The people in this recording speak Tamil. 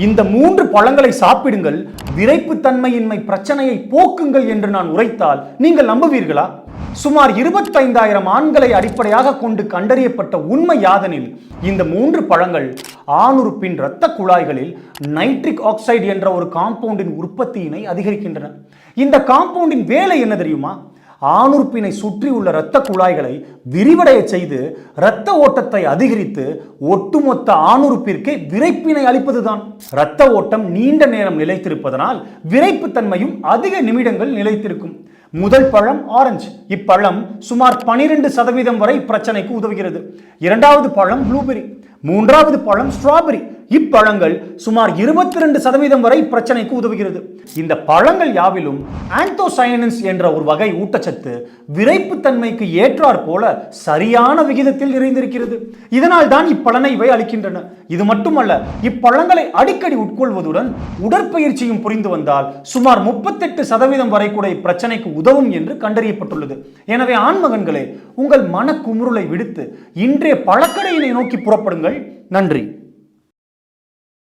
இந்த 3 பழங்களை சாப்பிடுங்கள், விரைப்புத்தன்மையின்மை பிரச்சனையை போக்குங்கள் என்று நான் உரைத்தால் நீங்கள் நம்புவீர்களா? சுமார் 25,000 ஆண்களை அடிப்படையாக கொண்டு கண்டறியப்பட்ட உண்மை யாதெனில், இந்த 3 பழங்கள் ஆணுறுப்பின் இரத்த குழாய்களில் நைட்ரிக் ஆக்சைடு என்ற ஒரு காம்பவுண்டின் உற்பத்தியினை அதிகரிக்கின்றன. இந்த காம்பவுண்டின் வேலை என்ன தெரியுமா? ஆணுறுப்பினை சுற்றி உள்ள இரத்த குழாய்களை விரிவடைய செய்து இரத்த ஓட்டத்தை அதிகரித்து ஒட்டுமொத்த ஆணுறுப்பிற்கே விரைப்பினை அளிப்பதுதான். இரத்த ஓட்டம் நீண்ட நேரம் நிலைத்திருப்பதனால் விரைப்புத்தன்மையும் அதிக நிமிடங்கள் நிலைத்திருக்கும். முதல் பழம் ஆரஞ்சு. இப்பழம் சுமார் 12% வரை பிரச்சனைக்கு உதவுகிறது. இரண்டாவது பழம் ப்ளூபெரி. மூன்றாவது பழம் ஸ்ட்ராபெரி. இப்பழங்கள் சுமார் 22% வரை பிரச்சனைக்கு உதவுகிறது. இந்த பழங்கள் யாவிலும் ஆந்தோசயனின்ஸ் என்ற ஒரு வகை ஊட்டச்சத்து விரைப்புத்தன்மைக்கு ஏற்றாற் போல சரியான விகிதத்தில் நிறைந்திருக்கிறது. இதனால் தான் இப்பலனை இவை அளிக்கின்றன. இது மட்டுமல்ல, இப்பழங்களை அடிக்கடி உட்கொள்வதுடன் உடற்பயிற்சியும் புரிந்து வந்தால் சுமார் 38% வரை கூட இப்பிரச்சனைக்கு உதவும் என்று கண்டறியப்பட்டுள்ளது. எனவே ஆண்மகன்களே, உங்கள் மனக்குமுறலை விடுத்து இன்றைய பழக்கடையினை நோக்கி புறப்படுங்கள். நன்றி.